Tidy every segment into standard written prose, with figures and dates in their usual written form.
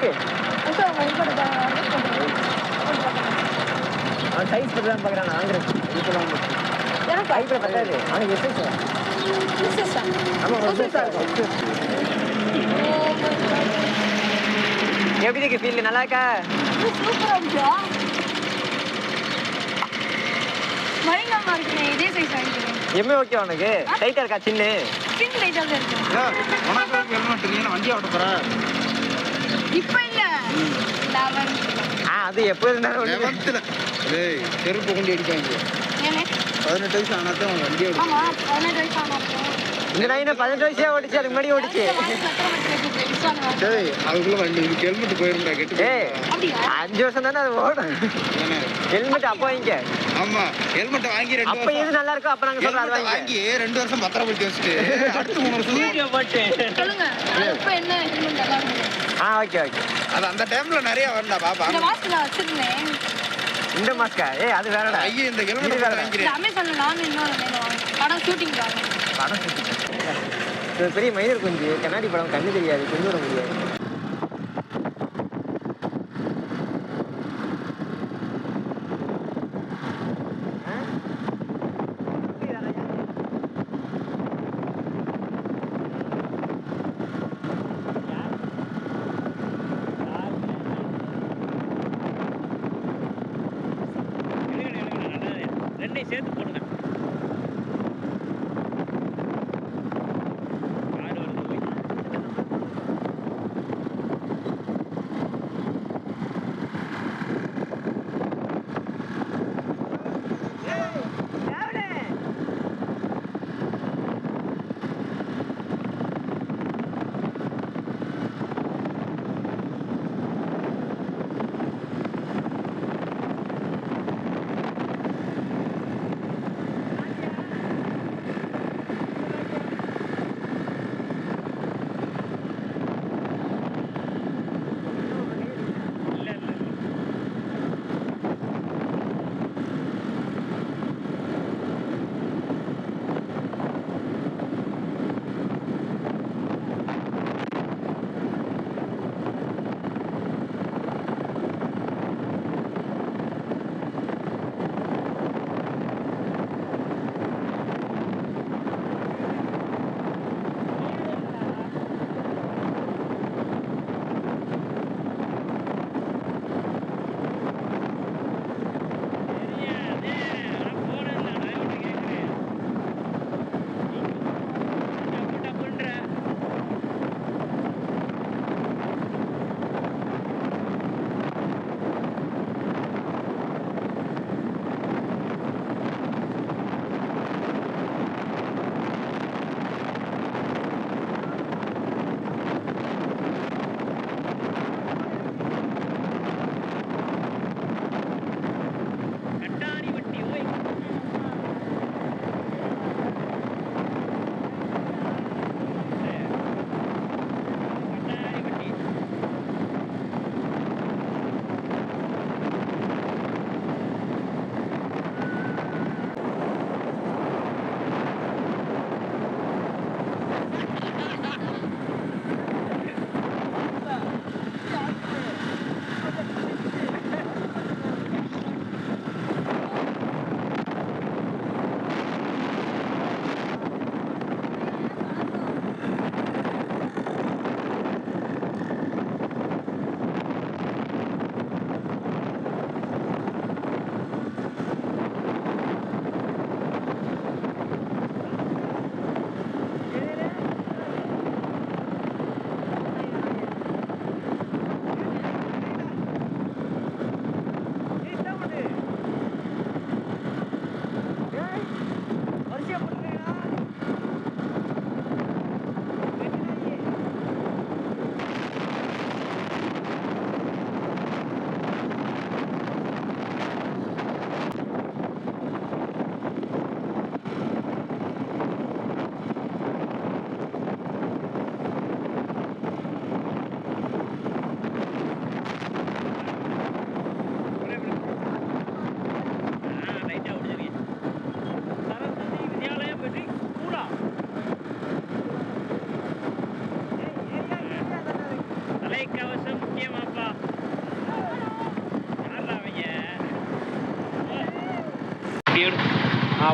இருக்கு. அவன் சைஸ் பத்தி தான் பார்க்குறான். வாங்குறேன் எனக்கு ஐபில் பத்தாது. அவனுக்கு எஸ்எஸ் ஆமாம் ஒரு புதுசாக இருக்கும். எப்படி இருக்கு ஃபீல்? நல்லா இருக்கா? சூப்பராக இருக்கா? மணிங்காமா இருக்குண்ணே. இதே சைஸ் வாங்கிக்கிறேன். எம்ஏ ஓகே உனக்கு? டைட்டாக இருக்கா? சின்ன டைட்டாக தான் இருக்கு. உனக்கு ஹெல்மெட் நீ வண்டி ஓட்ட போற? இப்போ இல்லை 11. அது எப்போ இருந்தாலும் 11th டேய் செருப்பு கொண்டு அடிப்பாங்க. ஏனே 18 வயசு ஆனா தான் வண்டி ஓடும். ஆமா 18 வயசு ஆனா இந்த நாய் 18 வயசே ஓடிச்சு. அதுக்கு முன்னாடி ஓடிச்சு. டேய் அதுக்குள்ள வண்டி இதுக்கு ஹெல்மெட் போயிருந்தா கெட்டு. ஏய் 5 வருஷம் தானே அது ஓடும். ஹெல்மெட் அப்போ வாங்கிக்க. ஆமா ஹெல்மெட் வாங்கி 2 அப்ப எது நல்லா இருக்கோ அப்ப நாங்க சொல்றோம். அது வாங்கி 2 வருஷம் பத்திரப்படுத்தி வச்சுட்டு அடுத்து 3 வருஷம் வீடியோ போட்டு சொல்லுங்க. இப்போ என்ன ஹெல்மெட் நல்லா இருக்கு? Okay okay. அது அந்த டைம்ல நிறைய வரண்டா பாப்பா. இந்த மாஸ்க் வச்சிருந்தேன். இந்த மாஸ்கா? அது வேறடா. ஐயே இந்த ஹெல்மெட் வாங்கிக்கிறேன். அமேசான்ல நான் இன்னொரு படம் ஷூட்டிங் வாங்க. படம் பெரிய மயிர் குஞ்சு கண்ணாடி படம் கண்ணு தெரியாது, கொண்டு வர முடியாது. ரெண்டையும் சேர்த்து போடுங்க.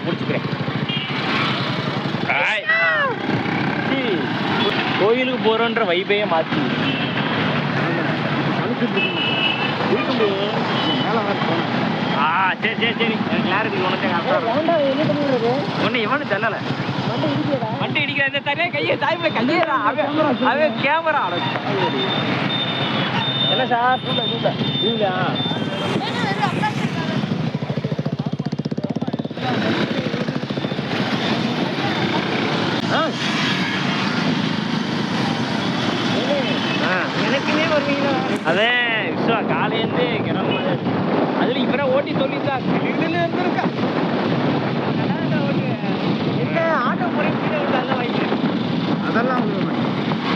பிடிச்சிக்கிறேன். கோயிலுக்கு போகிறோன்ற வைப்பையே மாற்றி சரி சரி சரி எனக்கு கிளாரிட்டி உனக்கு ஒன்று இவனு தெரியல வண்டி இடிக்கிற தனியாக கையை தாய்மை கையேடா அவன் கேமரா என்ன சார் இல்லையா எனக்குமே வருவீங்களா அதே விஸ்வா காலையிலேருந்து கிளம்புனது அதில் இப்போ ஓட்டி சொல்லிட்டா இருந்திருக்கா என்ன ஆட்டோ முறைக்கு அதெல்லாம் வைக்க அதெல்லாம்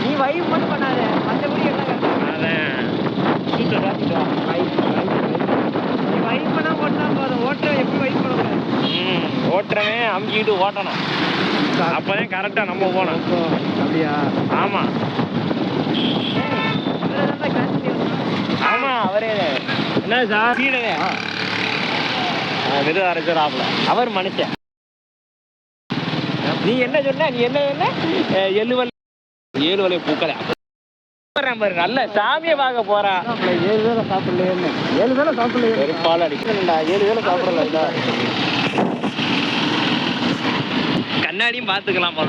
நீ வைப் மட்டும் பண்ணாத மற்றபடி எல்லாம் அதான் நீ வைப் பண்ணா ஓட்டினா போதும் ஓட்டுற எப்படி வைப் பண்ண ஓட்டுறவன் அமுக்கிட்டு ஓட்டணும் அப்போதான் கரெக்டாக நம்ம போகணும் அப்படியா ஆமாம் ஆமா அவரே என்ன சார் சீடனே விருது அரைச்சாப்ல அவர் மனுஷன் நீ என்ன சொன்ன ஏழு வலை பூக்கலை பாரு நல்ல சாமியை பார்க்க போறா 7 வேளை சாப்பிடலையே 7 வேளை சாப்பிடலையே பெரும்பாலும் அடிக்கணும்டா 7 வேளை சாப்பிடல கண்ணாடியும் பார்த்துக்கலாம் போல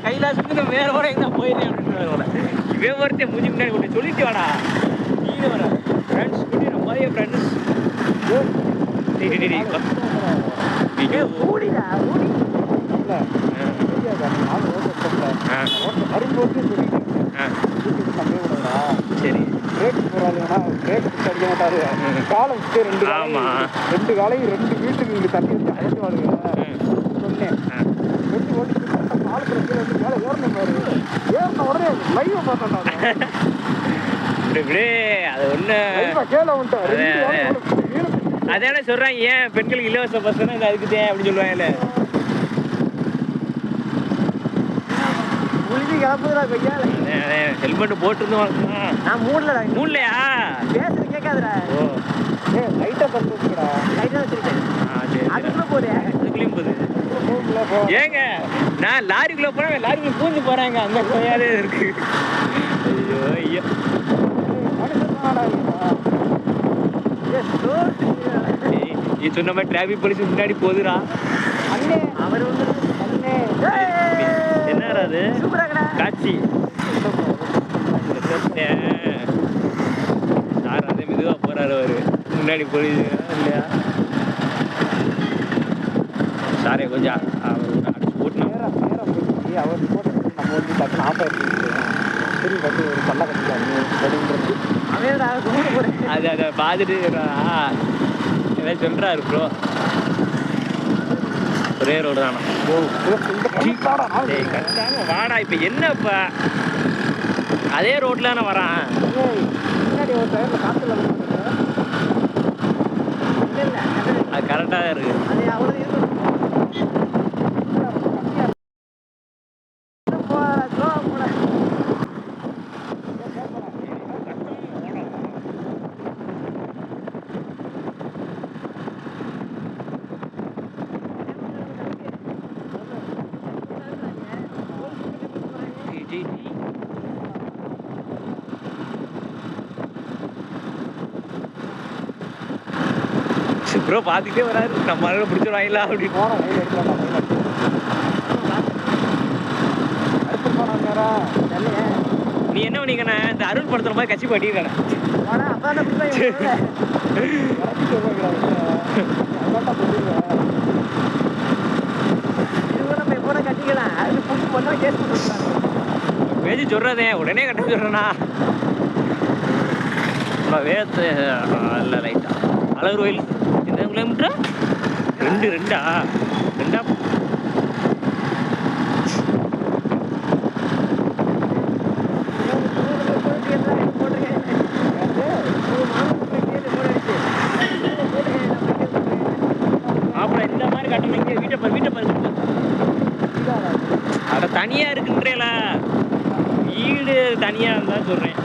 கைலாசத்துக்கு வேற கூட எங்க போயிருந்தேன் அப்படின்னு இவன் ஒருத்தன் மூஞ்சி முன்னாடி கொண்டு சொல்லிட்டு வாடா நீ வர ஃப்ரெண்ட்ஸ் கூட்டி நிறைய ஃப்ரெண்ட்ஸ் சரி பிரேக் போறாதுன்னா பிரேக் அடிக்க மாட்டாரு காலம் ரெண்டு காலையும் 2 வீட்டுக்கு இங்கே தண்ணி வச்சு அழைச்சி வாடுங்க சொன்னேன் வெட்டி ஓடிட்டு காலத்தில் கீழே வந்து மேலே ஏறணும் பாரு ஏறின உடனே லைவை பார்த்தேன் இப்படி அது ஒன்று கேள வந்துட்டேன் அதான சொல்றாங்க ஏன் பெண்களுக்கு இலவச பஸ்ஸுன்னா இது அதுக்கு தான் அப்படின்னு சொல்லுவாங்கல்ல ஹெல்மெட் போட்டுருந்தோம் நான் மூடலையா பேசுறது கேட்காதுடா ஓ லைட்டா தந்துடா லைட்டா வச்சிருக்கேன் அதுக்குள்ள போதே அதுக்குள்ளேயும் போகுது ஏங்க நான் லாரிக்குள்ள போறேன் லாரிக்குள்ள பூந்து போறாங்க அந்த கோயாலே இருக்கு ஐயோ ஐயோ நீ சொன்ன மாதிரி டிராபிக் போலீஸ் முன்னாடி போகுதுடா அவர் என்னடா அது காட்சி சார் அதே மெதுவா போறாரு அவரு முன்னாடி போலீஸ் இல்லையா சாரே கொஞ்சம் அவர் அடிச்சு ஓட்டினா அவர் நம்ம வந்து டக்குன்னு ஆஃப் ஆயிடுச்சு சரி வந்து ஒரு பல்ல கட்டிக்காரு அது அதை பார்த்துட்டு ஏதாவது சொல்றாரு ப்ரோ ஒரே ரோடு தானா கட்டாம வாடா இப்ப என்னப்பா அதே ரோட்ல தானே வரான் அது கரெக்டா தான் இருக்கு ப்ரோ பார்த்துக்கிட்டே வராரு நம்ம அதில் பிடிச்சிருவாங்களா அப்படின்னு போனோம் நீ என்ன பண்ணிக்கண்ணா இந்த அருள் படத்துல மாதிரி கட்சி பாட்டிருக்கண்ணா பேச்சு சொல்றதே உடனே கட்ட சொல்றேண்ணா வேத்து இல்லை லைட்டா அழகர் கோயில் எத்தனை கிலோமீட்டரா 2 அப்புறம் இந்த மாதிரி கட்டணும் வீட்டை பாரு அட தனியா இருக்குன்றேல வீடு தனியா இருந்தா சொல்றேன்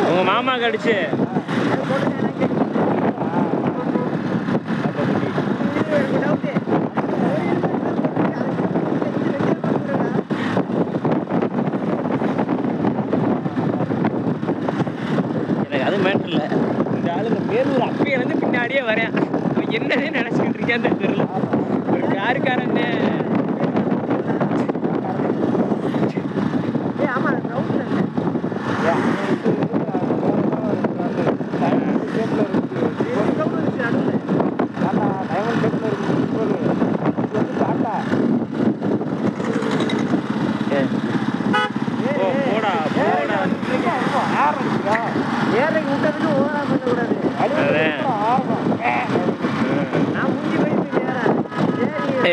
உங்க மாமாக்கு அடிச்சு எனக்கு அது மேட்டர் இல்லை இந்த ஆளுங்க பேரூர் அப்பயே வந்து பின்னாடியே வரேன் என்னதே நினைச்சுக்கிட்டு இருக்கேன் அந்த தெருல ஒரு காருக்காரங்க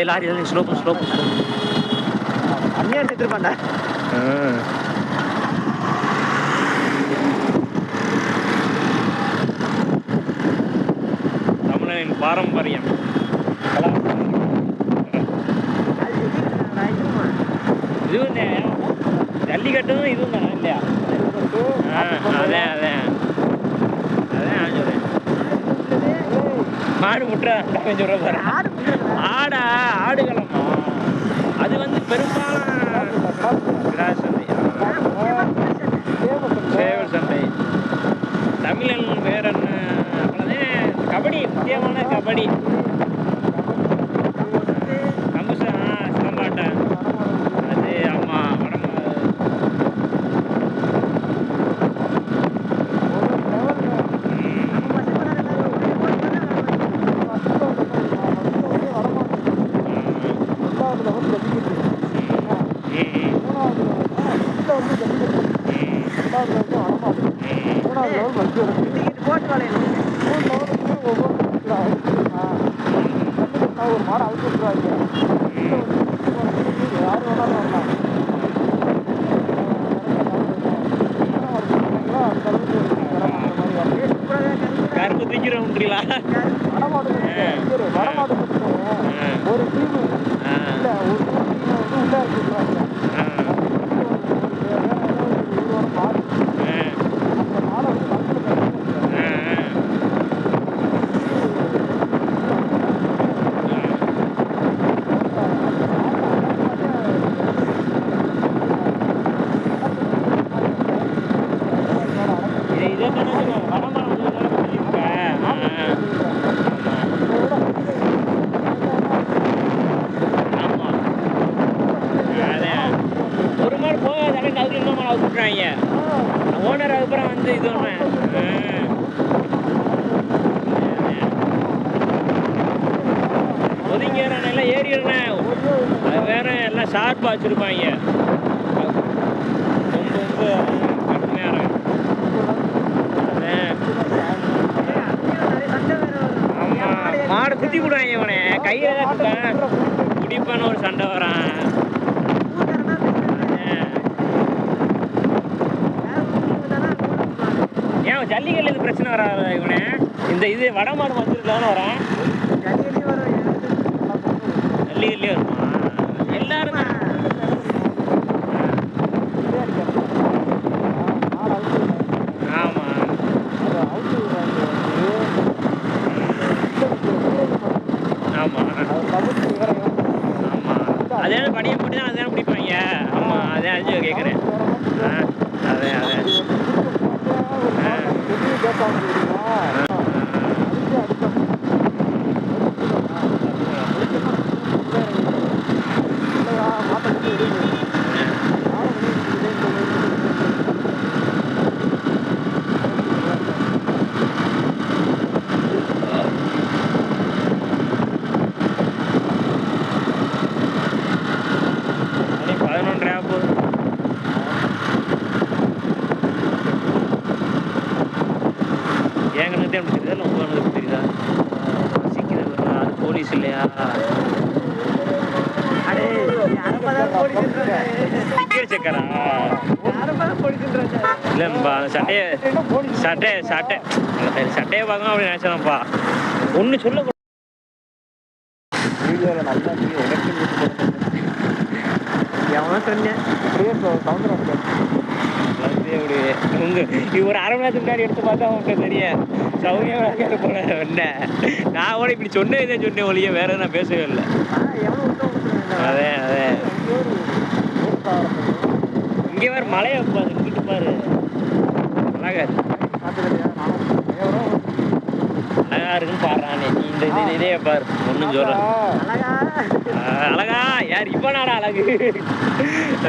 லாரி ஸ்லோ அண்ணியா எடுத்துருப்பாண்டா தமிழனின் பாரம்பரியம் இதுவும் ஜல்லிக்கட்டும் இதுவும் தானே இல்லையா அதான் சொல்றேன் மாடு முட்டுறான் சொல்ற பாரு ஆடுகளமா அது வந்து பெரும்பாலும் சந்தை சேவல் சந்தை தமிழன் வேற என்ன கபடி முக்கியமான கபடி கம்புசா சிலம்பாட்டம் அது ஆமா ஒரு மாடு அவுத்து விட்டுருவாங்க யாரு வேணாலும் வரலாம் கரும்பு திக்கிறோம்ன்றீங்களா வடமாடு ஒரு டீம் இல்லை ஒரு டீம் வந்து உள்ளே விட்டுருவாங்க மாடு அந்த மாடை வந்து ஓனர் அதுக்கப்புறம் வந்து இது ஒன்று ஒதுங்கிறேன் எல்லாம் ஏறிடுறேன் அது வேற எல்லாம் ஷார்ப்பாக வச்சுருப்பாங்க ரொம்ப கடுமையாக ஆமாம் மாடு குத்தி விடுவாங்க இவனே கையில் தான் குடிப்பான ஒரு சண்டை வரான் ஏன் ஜல்லிக்கல்ல இது பிரச்சனை வராது இவனே இந்த இது வடமாடு வந்துருக்கலான்னு வரேன் ஜல்லிக்கல்லே வருமா எல்லாரும் ஆமா ஆமா ஆமா அதே படியை போட்டு தான் அதான் பிடிப்பாங்க ஆமா அதே அழிஞ்சு கேட்குறேன் அதே போலீஸ் இல்லையா? டிக்கெட் செக்கரா? இல்லைப்பா சட்டையை பார்க்கணும் அப்படின்னு நினைச்சேன்ப்பா. ஒன்று சொல்ல வீடியோவில் நல்லா எவன் சொன்னேன் ஒரு அரை மணி நேரத்துக்கு முன்னாடி எடுத்து பார்த்தா அவன்கிட்ட தெரியும் சௌரியமாக போனேன். என்ன நான் கூட இப்படி சொன்னேன் ஒழிய வேற நான் பேசவே இல்லை. அதே இங்கே வேறு மழையை பாரு, இங்கிட்டு பாரு அழகா இருக்குன்னு பாடுறானே. நீ இந்த இதே பாரு, ஒன்றும் சொல்ல அழகா யார் இப்போ நாடா அழகு.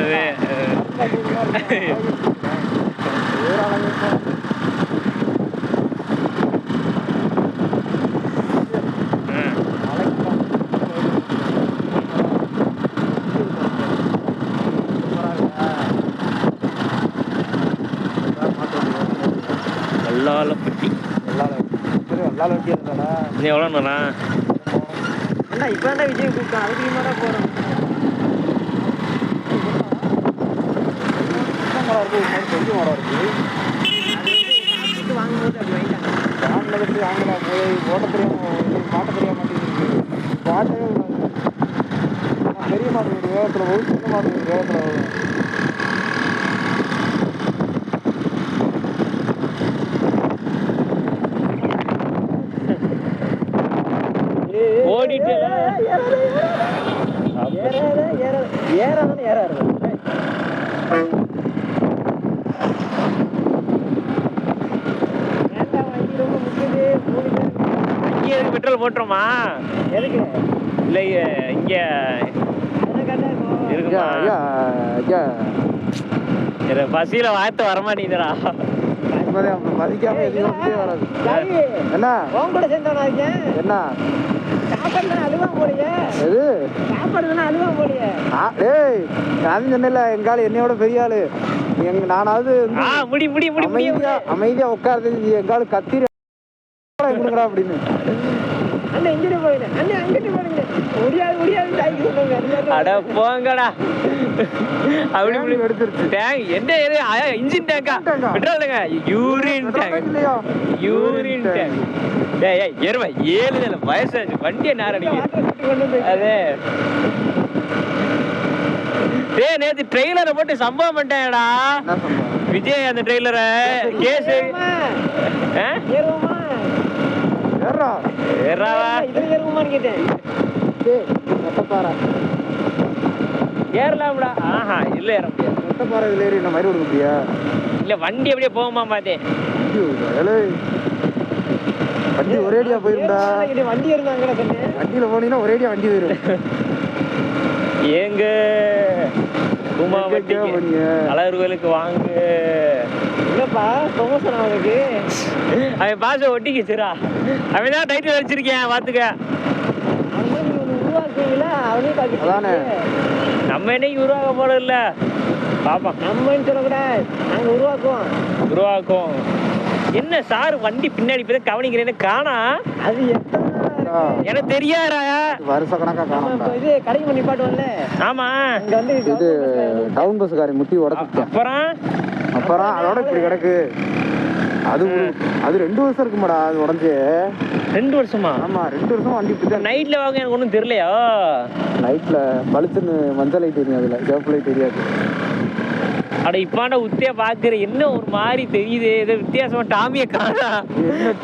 அதே வெள்ளாளப்பட்டி நீ எவ்வளோண்ணா? அண்ணா இப்போ தான் விஜய் கூப்பிட்டான், அதுக்கு மேலே போகிறோம். பெரிய மரம் இருக்கு, வாங்கும்போது அப்படி வாங்கிட்டாங்க. வாங்கலாம் போய் ஓட்ட தெரியாம மாட்ட தெரிய மாட்டேங்குது. பாட்டவே விடாது. பெரிய மாடு வீடு வேகத்தில் போகும், சின்ன மாடு வீடு வேகத்தில் போகும். ஓடிட்டு பெட்ரோல் போட்டுருமா? எதுக்கு இல்லை இங்க பசியில வார்த்தை வரமாட்டேங்குதுடா. மதிக்காம எதுவும் வராது. என்ன கூட சேர்ந்தவனா இருக்கேன். என்ன சாப்பாடு தானே அழுவான் போலியே. எது சாப்பாடு தானே அழுவான் போலியே. ஏய் நான் சொன்னேன்ல எங்க ஆளு என்னையோட பெரிய ஆளு. நானாவது அமைதியா உட்கார்ந்து எங்க ஆளு கத்திர அப்படின்னு அண்ணன் எங்கிட்ட போயினேன், அண்ணன் அங்கிட்டு போனீங்க முடியாது அட போங்கடா. அப்படி எடுத்துருச்சு டேங்க் என்ன இன்ஜின் டேங்கா பெட்ரோலுங்க யூரின் டேங்க். ஏய் எருமை 7 வயசாச்சு வண்டியை நேரம் அடிக்க. அதே டேய் நேத்து ட்ரெய்லரை போட்டு சம்பவம் பண்ணிட்டேன்டா விஜய். அந்த ட்ரெய்லரை கேஸ் ஏறலாம்டா. ஆஹா இல்ல ஏற முடியாது. முட்டைப்பாறை இதுல ஏறி என்ன மாதிரி விட முடியா? இல்ல வண்டி அப்படியே போகுமா பார்த்தேன். வண்டி ஒரேடியா போயிருந்தா வண்டி இருந்தாங்க வண்டியில போனீங்கன்னா ஒரேடியா வண்டி போயிரும். ஏங்க உமா வண்டி அழகர் கோயிலுக்கு வாங்க. இல்லப்பா ப்ரொமோஷன் அவனுக்கு அவன் பாச ஒட்டிக்கிச்சுரா. அவன் தான் டைட்டில் வச்சிருக்கேன் பாத்துக்க. அதானே நம்ம என்னைக்கு உருவாக்க போறது இல்ல பாப்பா. நம்மன்னு சொல்லக்கூடாது, நாங்க உருவாக்குவோம். என்ன சார் வண்டி பின்னாடி போய் கவனிக்கிறேன்னு காணா? அது எனக்கு தெரியாதா? வருஷ கணக்கா காணோம். இது கடைக்கு பண்ணி பாட்டுவல்ல. ஆமா இங்க வந்து இது டவுன் பஸ் காரி முட்டி உடைச்சு. அப்புறம் அதோட இப்படி கிடக்கு. அது 2 வருஷம் இருக்குமாடா அது உடஞ்சு. 2 வருஷமா? ஆமா 2 வருஷம் வண்டி இப்படி நைட்ல வாங்க. எனக்கு ஒன்றும் தெரியலையா? நைட்ல பழுத்துன்னு மஞ்சள் லைட் தெரியும், அதுல சிவப்பு லைட் தெரியாது. அட இப்பாண்ட உத்தியா பாக்குற என்ன ஒரு மாதிரி தெரியுது. ஏதோ வித்தியாசமா டாமிய காணா.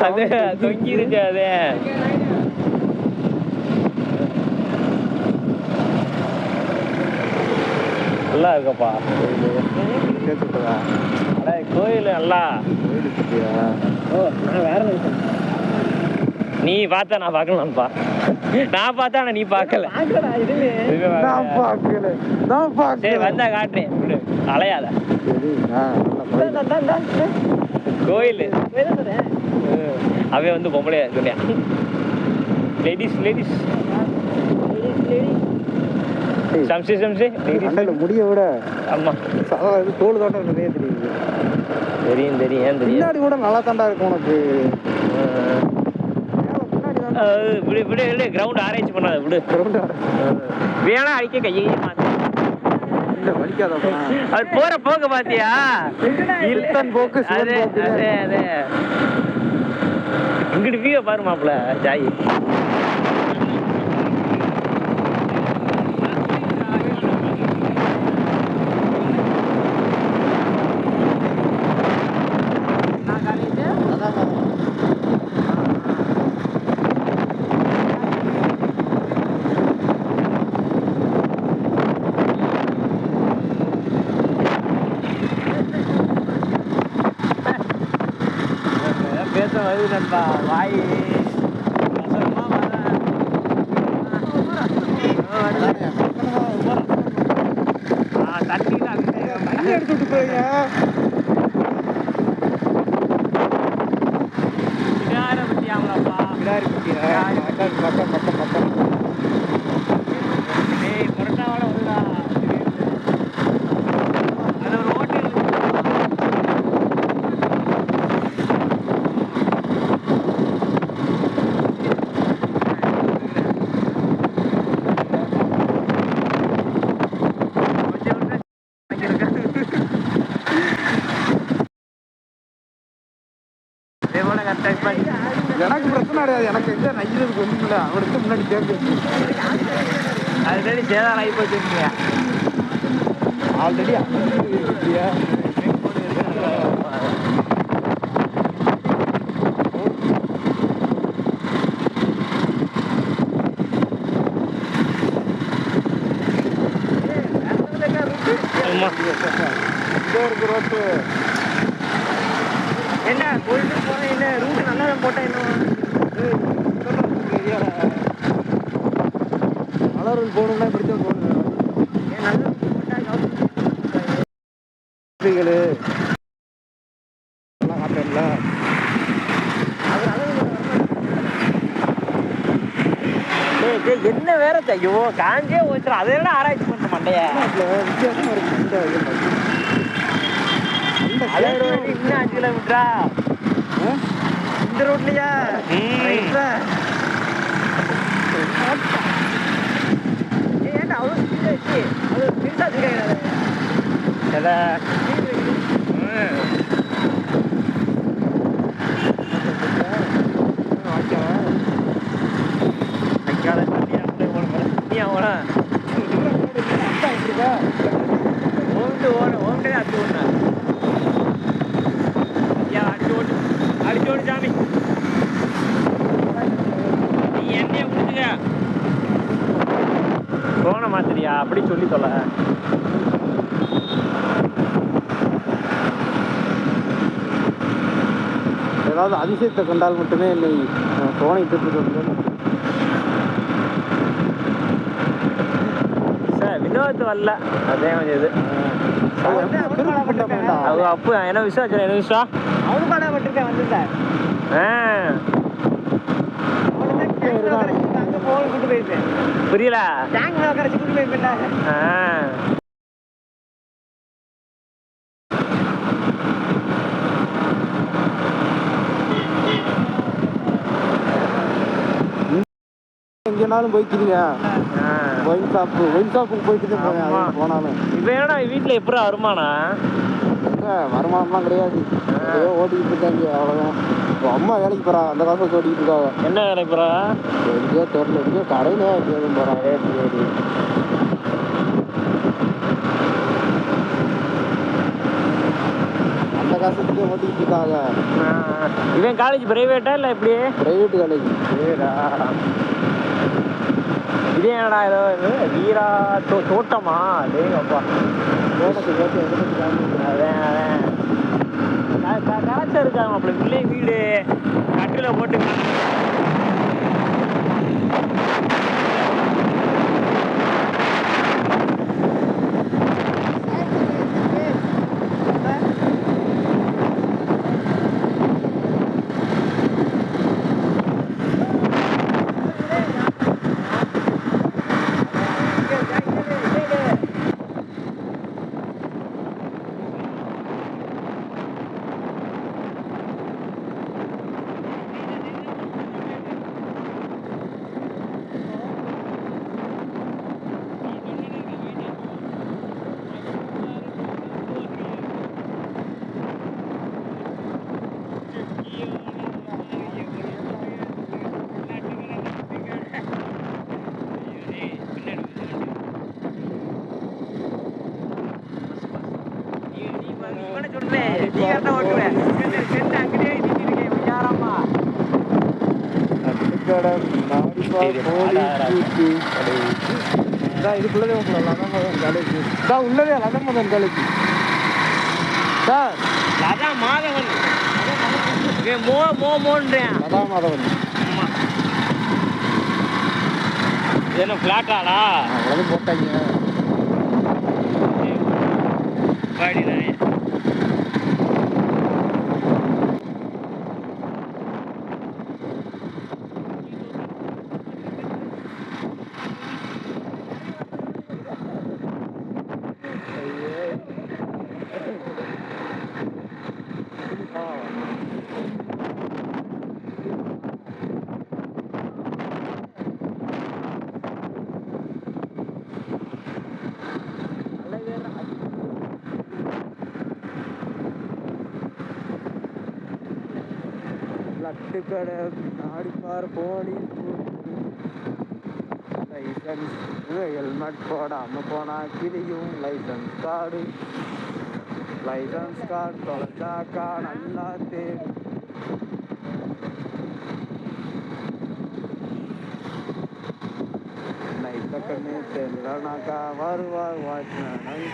அது தொங்கிருச்சு. அது நல்லா இருக்கப்பா கோயில். நல்லா வேற நீ பார்த்தா நான் பார்க்கலாம்ப்பா. நான் பார்த்தா நீ பார்க்கல. சரி வந்தா காட்டுறேன், அலையாத. கோயில் அவன் வந்து பொம்பளையா சொன்னியா? லேடிஸ் சம்சி முடிய விட ஆமா தோல் தோட்டம் நிறைய தெரியுது. தெரியும். பின்னாடி கூட நல்லா தாண்டா இருக்கும் உனக்கு. பின்னாடி விடு விடு விடு கிரவுண்ட் ஆராய்ச்சி பண்ணாத விடு. கிரவுண்ட் வேணா அடிக்க கையே மாத்து. இல்ல வலிக்காதப்பா. அது போற போக்க பாத்தியா? இல்லன் போக்கு அதே அதே அதே. இங்கிட்டு வியூ பாரு மாப்ள ஜாய். பேச வருது நண்பா வாய் தண்ணி தண்ணி எடுத்து விட்டு போறீங்க. பத்தியாமலாப்பா விடாரி பத்தியா மக்கள் மக்கள் மக்கள் மக்கள் ஏய் கொரட்டாவோட வருதா அது ஒரு ஹோட்டல். எனக்கு பிரச்சனை கிடையாது. எனக்கு எங்க நைகிறதுக்கு ஒன்றும் இல்லை. அவனுக்கு முன்னாடி சேர்ந்து ஆல்ரெடி சேதாரம் ஆகி போச்சுருக்கீங்க. ஆல்ரெடி இருக்கு ரோட்டு. என்ன போயிட்டு போறேன். என்ன ரூட் நல்லா தான் போட்டேன். மலர்கள் போகணும்னா இப்படித்தான் போகணும். நல்லா காட்டுறேன்ல. என்ன வேற ஐயோ காஞ்சே போச்சுடும். அதை விட ஆராய்ச்சி பண்ற மண்டைய வித்தியாசமா இருக்கு. இன்னும் 5 கிலோமீட்டரா இந்த ரோட்லயா? ஏன்டா அவ்வளோ ஸ்பீடாக வச்சு அவ்வளோ ஸ்பீடாக வச்சுருக்காங்க. அடிச்சோடு சாமி நீ என்னைய முடிச்சுங்க. போன மாத்திரியா அப்படி சொல்லி தொலை. ஏதாவது அதிசயத்தை கண்டால் மட்டுமே என்னை சோனை திருப்பி சார் வினோத் வரல. அதே கொஞ்சம் இது அது அப்போ என்ன விஷயம் ஆச்சு? என்ன விஷயம்? அவனு பாடப்பட்டிருக்கேன் வந்து சார். புரியல. எங்கேனாலும் போய்க்கிறீங்க. ஒயின் ஷாப்புக்கு போயிட்டு தான் போனாலும் இப்போ ஏன்னா வீட்டில் எப்படி வருமானம்? வருமானம்லாம் கிடையாது. ஏதோ ஓட்டிக்கிட்டு இருக்காங்க அவ்வளோதான். அம்மா வேலைக்கு போகிறா. அந்த காசை ஓட்டிக்கிட்டு இருக்காங்க. என்ன வேலைக்கு போகிறா? எங்கேயோ தெரியல. எங்கேயோ கடையிலே எங்கேயும் போகிறாங்க. சரி அந்த காசுக்கு ஓட்டிக்கிட்டு இருக்காங்க. இவன் காலேஜ் பிரைவேட்டா இல்லை எப்படி? Private college. இதே என்னடா ஏதோ வீரா தோட்டமா? அப்பா அதான் கலச்சா இருக்காங்க அப்படி பிள்ளை வீடு கட்டில போட்டு கடை இதுக்குள்ளதே லதமதன் காலேஜ் தான் உள்ளதே லதமதன் காலேஜ் சார் லதா மாதவன் மோன்றேன் லதா மாதவன் என்ன பிளாட்டாடா அவ்வளவு போட்டாங்க பாடினாயே லட்டு கடை நாடிப்பார் போலீஸ் லைசன்ஸ் ஹெல்மெட் போடாமல் போனால் கிளியும் லைசன்ஸ் கார்டு தொலைச்சாக்கா நல்லா தேடு நைட்ட கண்ணு தெரியலனாக்கா வருவார் வாட்ச்மேன்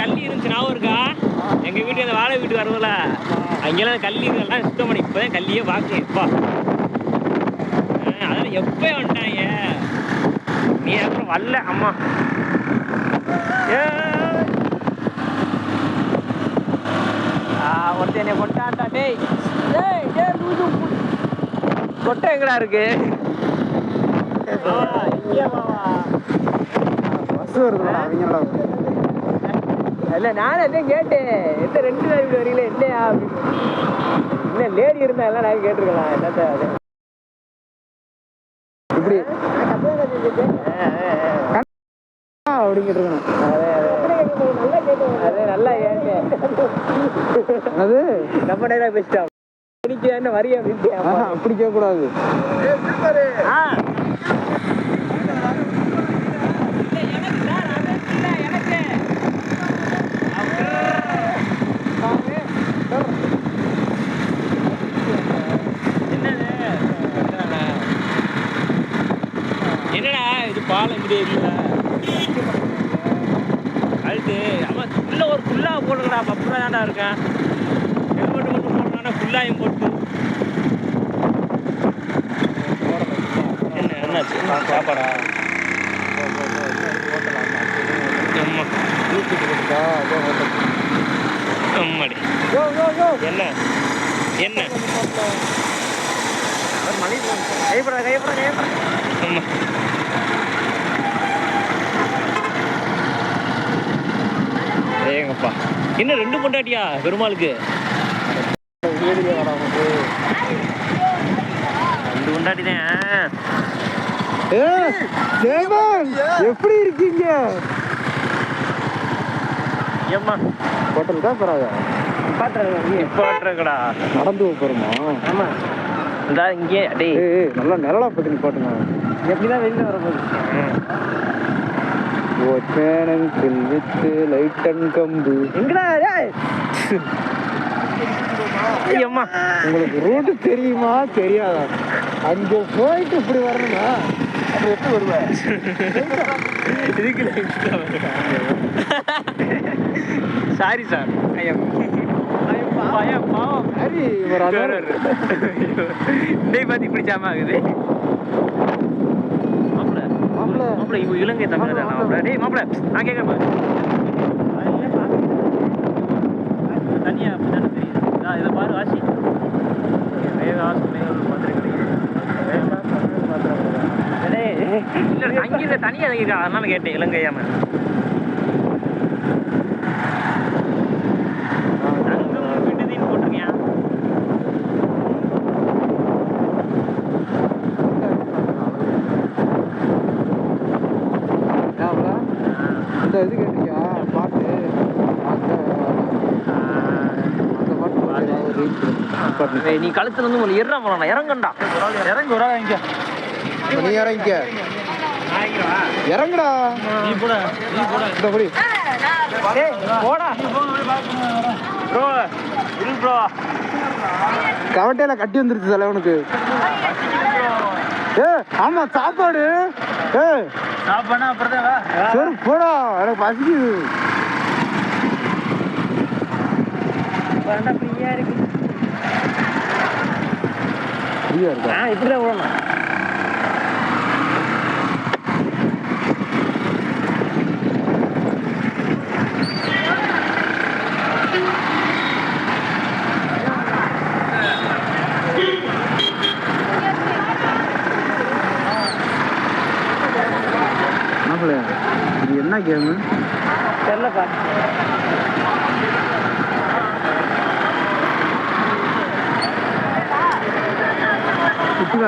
கல்லி இருந்துச்சு ஞாபகம் இருக்கா? எங்க வீட்டு அந்த வாழை வீட்டு வருவல அங்கெல்லாம் கல்லி இதெல்லாம் சுத்தம் பண்ணி இப்பதான் கல்லியே பாக்குறேன் எப்பா. அதெல்லாம் எப்ப வந்துட்டாங்க நீ அப்புறம் வரல அம்மா. ஒருத்தன் என்னை கொட்டான்டா. டேய் கொட்டை எங்கடா இருக்கு? பஸ் வருதுடா அவங்களோட. இல்ல நானும் அதான் கேட்டேன், எந்த 2 நாள் வீடு வரீங்களே என்னையா அப்படின்னு. என்ன லேடி இருந்தா எல்லாம் நான் கேட்டிருக்கலாம் என்னத்த இப்படி அப்படிங்கிட்டு இருக்கணும். அதே நல்லா கேட்டேன். அது நம்ம நேரம் பேசிட்டோம் என்ன வரிய அப்படின்னு. அப்படி கேட்கக்கூடாது. என்னடா இது பாலம் இப்படி இல்லை கழுத்து அவன் உள்ள ஒரு ஃபுல்லா போடுறா. பப்புரா தான்டா இருக்கேன். ஹெல்மெட் மட்டும் போடுறானா ஃபுல்லாயும் போட்டு. என்னாச்சு சாப்பாடா? அம்மாடி என்ன என்ன கைப்படா கைப்படா கைப்படா. ஆமா ஏங்கப்பா என்ன 2 பொண்டாட்டியா பெருமாளுக்கு? 2 பொண்டாட்டி தான். எப்படி இருக்கீங்க? ஏம்மா ஹோட்டல் தான் பாட்டுறக்கடா நடந்து போறோமா? ஆமா இந்த இங்கே டேய் நல்லா நிழலா பத்தி பாட்டுங்க. எப்படிதான் வெளியில வரப்போகுது? ஒற்றனங்கில் வித்து லைட்டன் கம்பு எங்கடா டேய்? ஐயம்மா உங்களுக்கு ரூட்டு தெரியுமா தெரியாதா? அங்கே போயிட்டு இப்படி வரணுமா? அப்படி எப்படி வருவேன்? இதுக்கு சாரி சார். பாவம். சரி இவர் டேய் பாத்தி பிடிச்சாம ஆகுது. மாப்பிள்ள இவங்க இலங்கை தமிழர் தானே மாப்பிள்ள. டேய் மாப்பிள்ள நான் கேட்கறேன் பாரு. தனியா அப்படிதானே தெரியுது. இதை பாரு ஆசி. அங்கிருந்து தனியா இருக்கா அதனால கேட்டேன் இலங்கையாம. விடுதின்னு போட்டிருக்கியா? அந்த இது கேட்டியா பாட்டு? நீ கழுத்துல இருந்து உங்களுக்கு இறங்க போலாம். இறங்கண்டா இறங்க ஒரு இங்க நீ இறங்கிக்க இறங்குடா. நீ போட இந்த புடி போடா ப்ரோ இரு ப்ரோ. கவட்டையில கட்டி வந்துருச்சு தலைவனுக்கு. ஆமா சாப்பாடு. சாப்பாடுனா அப்புறம் சரி போடா எனக்கு பசிக்குது. ஃப்ரீயா இருக்கு. ஃப்ரீயா இருக்கா? இப்படிதான் போடணும். இது என்ன கேமு தெரியலப்பா.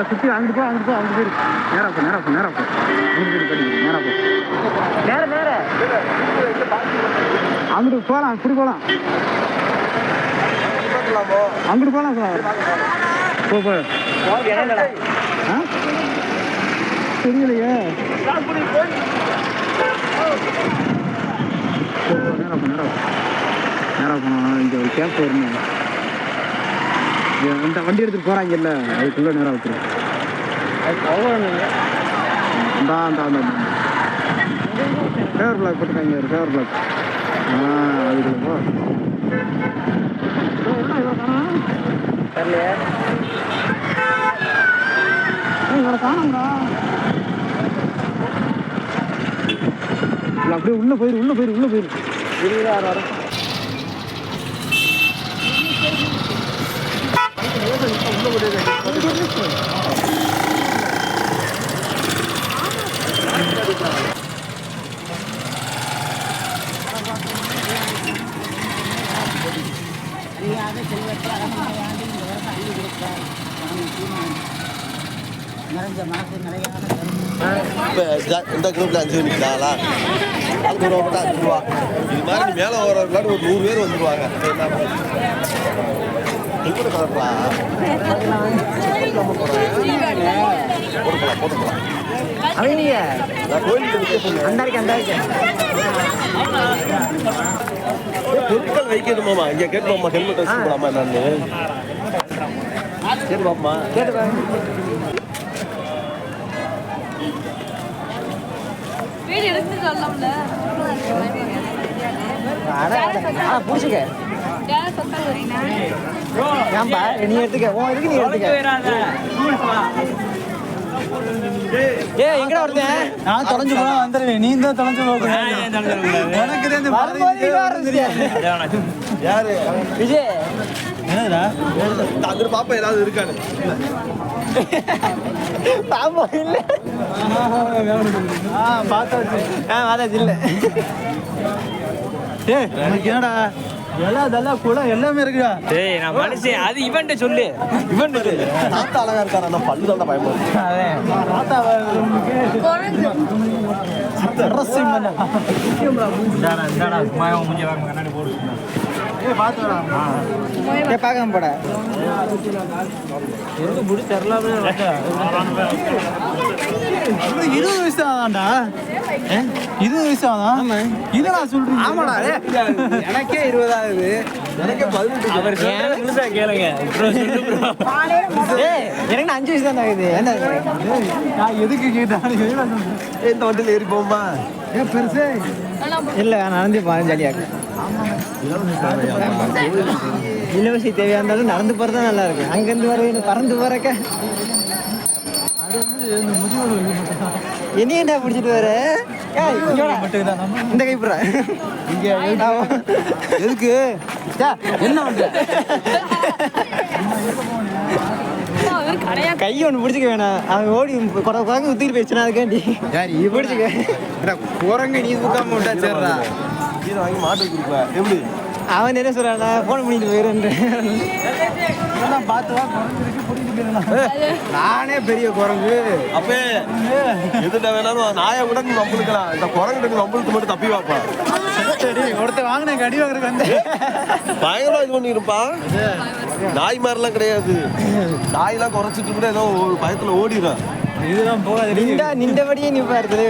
சுத்தி அங்கிட்டு போ அங்கிட்டு போயிரு. நேரா போ அங்கிட்டு போயிரு படிக்க. நேரா அங்கிட்டு போகலாம். இப்படி போகலாம். அங்கிட்டு போகலாம் சார். போ தெரியலையே. நேரா போனோம். இங்கே ஒரு கேப் வரணும். இந்த வண்டி எடுத்துட்டு போறாங்கல்ல அதுக்குள்ள நேரம் வச்சிருக்கேன். ஃபேவர் பிளாக் போட்டுருக்காங்க. ஒரு ஃபேவர் பிளாக் அதுக்குள்ள போ. காணுங்களா? அப்படியே உள்ள போயிரு. 26 இப்போ இந்த குரூப்பில் 5 நிற்கிறாங்களா? அது ஒரு மட்டும் 5 ரூபா. இது மாதிரி நீ மேலே வரவங்களாட்டு ஒரு 100 பேர் வந்துடுவாங்க. என்ன கலப்பலாம் போட்டுக்கலாம். நான் கோயிலுக்கு பொருட்கள் வைக்கணுமாம்மா. இங்கே கேட்டுமாம்மா ஹெல்மெட் வச்சு போடாமா என்னன்னு கேட்டுப்பாம்மா. வீடு எடுத்து சொல்லலாம்ல. புடிச்சுக்க. ஏன்பா நீ எடுத்துக்க. நீ எடுத்துக்க. எங்கடா வருதேன்? நான் தொலைஞ்சு போனா வந்துடுவேன். நீ தான் தொலைஞ்சு போக. யாரு விஜய் என்னடா அங்கிட்டு பாப்பா ஏதாவது இருக்கானு பாப்பா இல்ல. பார்த்தாச்சு இல்ல. என்னடா எல்லாம் குளம் எல்லாமே இருக்குடா. டேய் நான் மனுஷன். அது இவன்ட்ட சொல்லு. தாத்தா அழகா இருக்காரு. நான் பல்லு தான் பயப்படுறேன். கண்ணாடி போடு. பார்க்காம போட எங்க முடி தெரியலாமே 20 வயசு தான்டா 20 வயசு தான் இது நான் சொல்றேன் ஆமாடா எனக்கே 20 ஆகுது எனக்கே 18 அவர் சொல்றத கேளுங்க ப்ரோ சொல்லு ப்ரோ எனக்கு 5 வயசு தான் ஆகுது என்ன நான் எதுக்கு கேட்டேன் இந்த வண்டியில் ஏறி போமா ஏன் பெருசு இல்ல நடந்து போறேன் ஜாலியா இலவசி தேவையா இருந்தாலும் நடந்து போறதா நல்லா இருக்கு அங்கிருந்து வர பறந்து போறக்க என்னையண்டா பிடிச்சிட்டு வர இந்த கைப்புற எதுக்கு என்ன பண்ற கை ஒன்று பிடிச்சிக்க வேணாம் அவன் ஓடி குரங்கு ஊத்திட்டு போயிடுச்சுனா அதுக்காண்டி பிடிச்சிக்க குரங்கு நீ தூக்காம விட்டா சரிடா கீரை வாங்கி மாட்டுக்கு கொடுப்பேன் எப்படி அவன் என்ன சொல்றான் போன் பண்ணிட்டு போயிடுறேன் பார்த்து நானே பெரிய குரங்கு அப்பே எதுட்ட வேணாலும் நாயை விட நீ வம்புக்கலாம் இந்த குரங்கிட்ட வம்புக்கு மட்டும் தப்பி வாப்பா ஒருத்தர் வாங்கின அடி வாங்குறதுக்கு வந்து பயங்கரமா இது பண்ணிருப்பா நாய் மாதிரிலாம் கிடையாது நாயெல்லாம் குறைச்சிட்டு கூட ஏதோ ஒரு பயத்துல ஓடிடும் இதுதான் போகாது நின்றபடியே நீ பாரு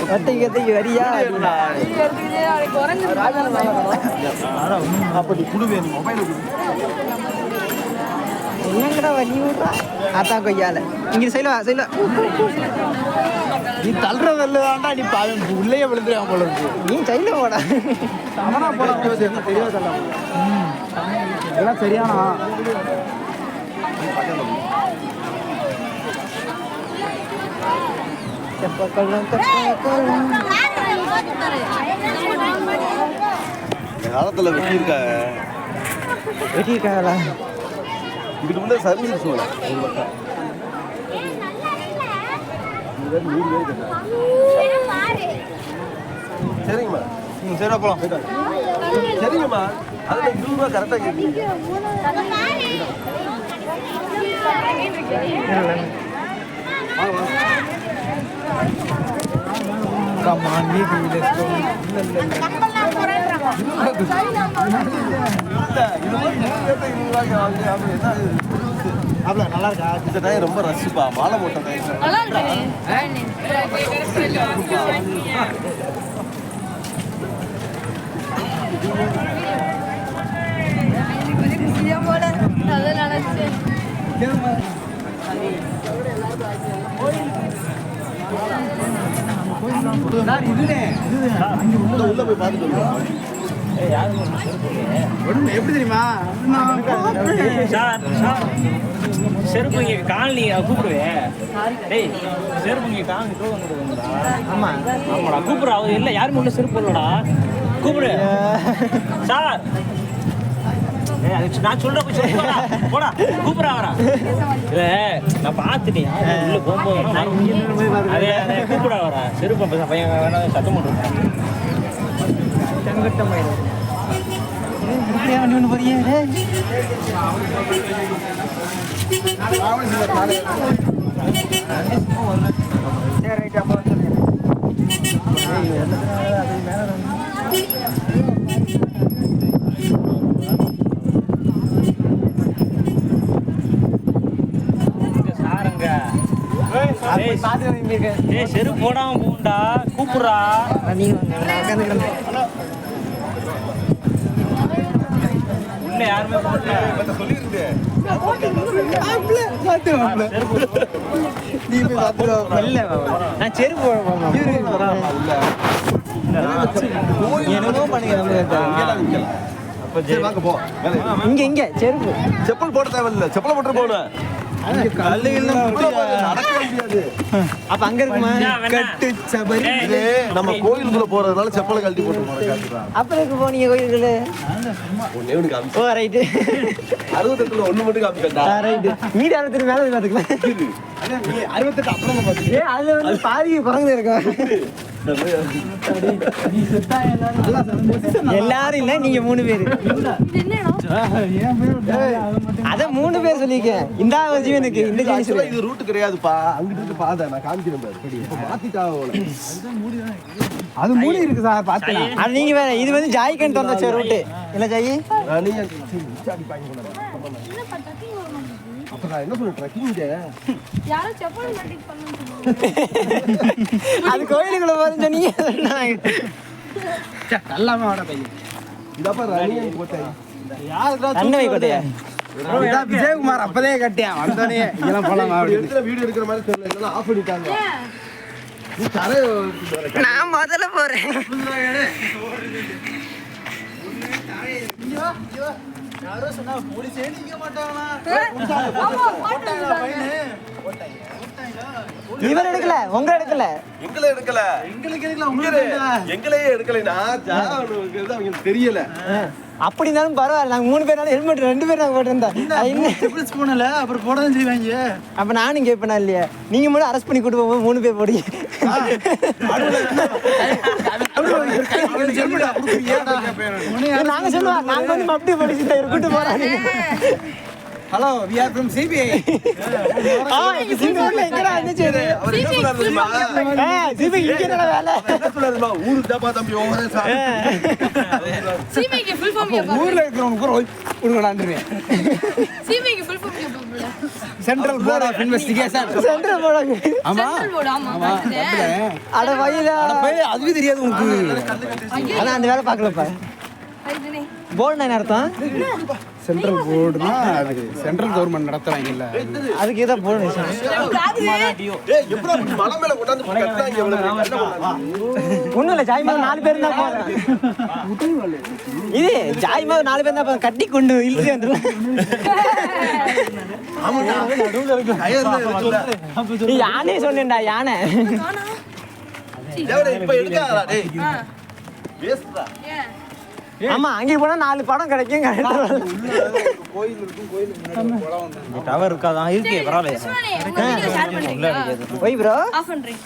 கத்தைக்கு வரியா அப்படி குடுவே நீ மொபைல என்னங்கடா வலி விட்றா ஆத்தா கொய்யால இங்க செய்யல நீ தள்ளுற வெள்ளதாண்டா நீ உள்ளே விழுந்துருவான் போல இருக்கு நீ சைல போடா அவனா போடா தெரியாது எல்லாம் சரியானா காலத்துல வெட்டியிருக்காங்களா இதுக்கு முன்னாடி சர்வீஸ் சொல்லலாம் சரிங்கம்மா சரி போலாம் சரிங்கம்மா அதுல 20 ரூபா கரெக்டா கேட்குறீங்க நல்லா இருக்கா இந்த டைம் ரொம்ப ரசிப்பா மாலை போட்ட டைம் நல்லா இருக்கு போல அதை நினைச்சேன் உள்ள போய் பார்த்துட்டு எப்படி தெரியுமா செருப்பு இங்க காலனி கூப்பிடுவேன் டேய் செருப்பு இங்க காலனி தூங்க ஆமா ஆமாடா கூப்பிடு அவர் இல்லை யாருமே உள்ள செருப்பு இல்லடா கூப்பிடு சார் நான் சொல்றேன் போய் சொல்லு போடா கூப்பிட வரா இல்ல நான் பார்த்துட்டேன் உள்ள போகும்போது அதே கூப்பிட வரா செருப்பு பையன் வேணா சத்தம் போட்டுருக்கேன் செங்கட்டம் இப்படியா ஒன்று போறியே சரி ரைட் அப்போ ஏய் செருப்பு போடாம போண்டா கூப்பிடுறா உள்ள யாருமே நான் செருப்பு என்னமோ பண்ணுங்க இங்க செருப்பு செப்பல் போட தேவையில்லை செப்பல் போட்டு போனேன் அப்ப அங்க இருக்குமா கட்டு சபரி நம்ம கோயிலுக்குள்ள போறதுனால செப்பலை கழட்டி போட்டு போறேன் அப்புறம் இருக்கு போனீங்க கோயிலுக்குள்ள ஒண்ணே ஒண்ணு காமி ஓ ரைட்டு 68 ஒண்ணு மட்டும் காமிக்கண்டா ரைட்டு மீதி 63 மேல போய் பாத்துக்கலாம் 68 அப்புறம் பாத்துக்கலாம் ஏ அதுல வந்து பாதி குறங்க இருக்கும் எல்லாரும் இல்ல நீங்க 3 பேரு அத 3 பேர் சொல்லிருக்கேன் இந்த ஜீவனுக்கு இந்த இது ரூட் கிடையாதுப்பா அங்கிட்டு இருக்கு பாதை நான் காமிக்கிறேன் பாரு இப்ப மாத்திட்டாங்க அது மூடி இருக்கு சார் பாத்துக்கலாம். அது நீங்க வேற இது வந்து ஜாய்கன் தந்த சரி ரூட் இல்ல ஜாயி நீங்க அப்ப நான் என்ன சொல்றேன் ட்ரெக்கிங் யாரோ செப்பல் கட்டிட்டு பண்ணுங்க. அது கோயிலுக்குள்ள வந்து சொன்னீங்க எல்லாமே வர பையன் இதப்ப ரனியன் போட்டேன் தன்னை கோட்டையா இதான் விஜயகுமார் அப்பதே கட்டியான் வந்தோடனே இதெல்லாம் போலாம் அப்படின்னு. வீடியோ எடுக்கிற மாதிரி தெரியல இல்லைன்னா ஆஃப் பண்ணிட்டாங்க நீ தரை நான் முதல்ல போறேன். இவர் எடுக்கல உங்க எடுக்கல எங்களை எடுக்கல எங்களையே எடுக்கலைன்னா அவங்க தெரியல. அப்படி இருந்தாலும் பரவாயில்ல. நாங்க 3 பேர்னால ஹெல்மெட் 2 பேர் நாங்க போட்டிருந்தோம். போனல அப்புறம் போடதான் செய்வாங்க. அப்ப நானும் கேட்பேனா இல்லையா? நீங்க மட்டும் அரெஸ்ட் பண்ணி கூட்டு போகும்போது 3 பேர் போடுங்க. நாங்க சொல்லுவோம் நாங்க வந்து மப்டி படிச்சு கூட்டு போறாங்க. Hello we are from CBI. CBI எங்கடா இருந்துச்சு? அவர் என்ன சொல்றாரு தெரியுமா? சிபிஐ இங்க என்ன வேலை? என்ன சொல்றாரு தெரியுமா? ஊருக்கு தாப்பா தம்பி ஓவரே சார். சிபிஐக்கு ஃபுல் ஃபார்ம் எப்போ? ஊர்ல இருக்கிறவங்க கூட உடுங்கடான்றேன். சிபிஐக்கு ஃபுல் ஃபார்ம் எப்போ? Central board of investigation. Centre போறாங்க. ஆமா சென்ட்ரல் போர்டு ஆமா பார்த்தேன். அட வயலா. அதுவே தெரியாது உங்களுக்கு. ஆனா அந்த வேலை பார்க்கலப்பா. ஐதனே. போர்டு என்ன அர்த்தம்? சென்ட்ரல் போர்டுனா அது சென்ட்ரல் கவர்மெண்ட் நடத்துறாங்கல்ல. அதுக்கு ஏதா போர்டு ஏய் எப்பற அப்படி மலை மேல கொண்டாந்து கட்டாங்க இவ்வளவு ஒண்ணும் இல்ல. ஜாய்மா 4 பேர் தான் போறோம். இது ஜாய்மா 4 பேர் தான் கட்டி கொண்டு இழுத்து வந்துரும். ஆமாடா நடுவுல இருக்கு டயர்ல இருக்குல. நீ யானே சொன்னேன்டா யானை. டேய் இப்ப எடுக்காதடா டேய். வேஸ்ட்டா. ஏன்? ஆமா அங்க போனா 4 படம் கிடைக்கும். கோயில் இருக்கும் கோயிலுக்கு முன்னாடி குளம் வந்து டவர் இருக்காதான் இருக்கு பரவாயில்லை. சும்மானே உங்க வீடியோ ஷேர் பண்ணுங்க. போய் ப்ரோ ஆஃப் பண்றேன்.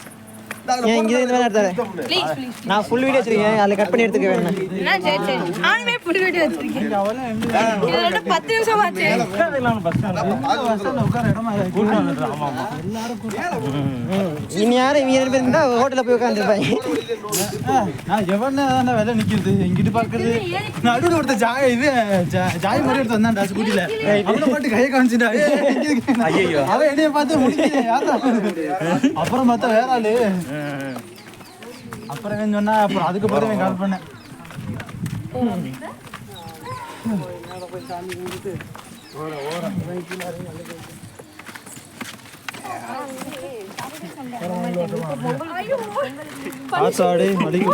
இங்க இந்த மாதிரி எடுத்தாரு. Please please. நான் ஃபுல் வீடியோ வச்சிருக்கேன். அதுல கட் பண்ணி எடுத்துக்க வேணும். நான் சரி சரி. நானுமே ஃபுல் வீடியோ வச்சிருக்கேன். இதோட 10 நிமிஷம் ஆச்சு. இனி யாரும் இவங்க 2 பேர் இருந்தா ஹோட்டல்ல போய் உட்காந்துருப்பாங்க. நான் எவனே தான் வேலை நிக்கிறது இங்கிட்டு பாக்குறது. நடுவுல ஒருத்த ஜாய் மாதிரி ஒருத்த வந்தான்டா ஸ்கூட்டில. அவன பாட்டு கையை காமிச்சிட்டா. ஐயோ அவன் என்னைய பார்த்து முடிக்கல. யாரா அப்புறம் பார்த்தா வேற ஆளு. அப்புறம் என்ன சொன்னா அப்புறம் அதுக்கப்புறம் கால் பண்ணேன். ஆசாடே மடிக்கு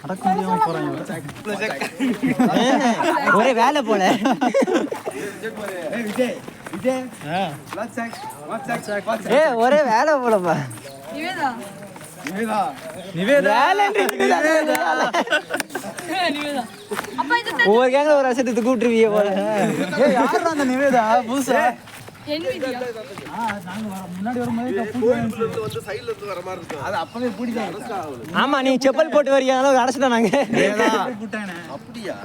அடக்க முடியாம போறாங்க. ஒரே வேலை போல. ஒரே வேலை போலப்பா. நிவேதா. நிவேதா நிவேதா. அப்ப இது ஒவ்வொரு கேங்ல ஒரு அசட்டு கூப்பிட்டுருவீங்க போல. யாரா அந்த நிவேதா புதுசா? என் வீடியோ. நாங்க முன்னாடி வரும்போது வந்து சைடுல இருந்து வர மாதிரி இருக்கு. அது அப்பவே பிடிச்சாங்க. ஆமா நீ செப்பல் போட்டு வரீங்க அதனால அடைச்சிட்டோம் நாங்க. அப்படியா?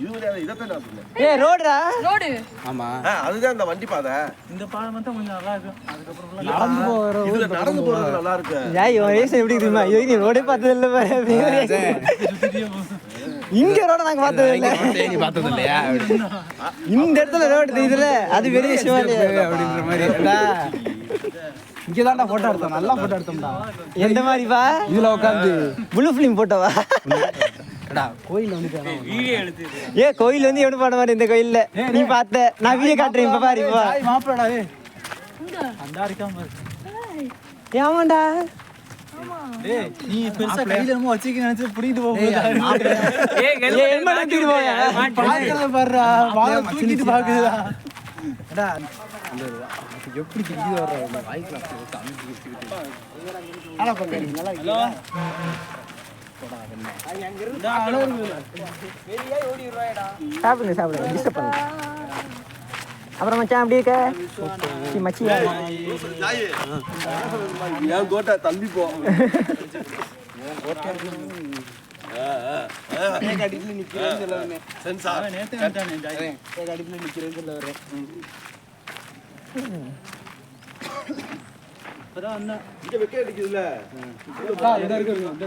இதுவரை இதத்தான் நான் சொன்னேன். ரோடுடா. ரோடு. ஆமா அதுதான் இந்த வண்டி பாதை. இந்த பாலம் மட்டும் கொஞ்சம் நல்லா இருக்கும். அதுக்கப்புறம் நடந்து போற இதுல நடந்து போறது நல்லா இருக்கு. ஜாய் வயசு எப்படி தெரியுமா? இது நீ ரோடே பார்த்தது இல்ல பாரு. இங்க ரோட நாங்க பார்த்தது இல்ல. நீ பார்த்தது இல்லையா? இந்த இடத்துல ரோடு தெரியுதுல அது பெரிய விஷயமா இல்லையா அப்படின்ற மாதிரி. இங்கதான்டா போட்டோ எடுத்தோம். நல்லா போட்டோ எடுத்தோம்டா. எந்த மாதிரிப்பா? இதுல உட்காந்து ப்ளூ ஃபிலிம் போட்டோவா? கோயில் வந்து கோயில் வந்து எவனு பாட மாதிரி இந்த கோயில்ல நீ பார்த்த நான் வீடியோ காட்டுறேன். இப்ப பாரு இப்ப மாப்பிளடா அந்த இருக்காம ஏமாண்டா நீ பெருசா கையில என்னமோ வச்சுக்க நினைச்சு புடிக்கிட்டு போகுது. பாருடா வாழை தூக்கிட்டு பாக்குதுடா. எப்படி திடீர்னு வர்ற வாய்க்கலாம் சாப்பிடுங்க சாப்பிடுங்க டிஸ்டர்ப் பண்ணுங்க. அப்புறம் மச்சான் எப்படி இருக்க? மச்சி ஏன் கோட்டை தள்ளி போ. அடிப்புல நிக்கிறேன்னு சொல்ல வரேன். சென்சார் அடிப்புல நிக்கிறேன்னு சொல்ல வரேன். இங்க வெக்க அடிக்குதுல்ல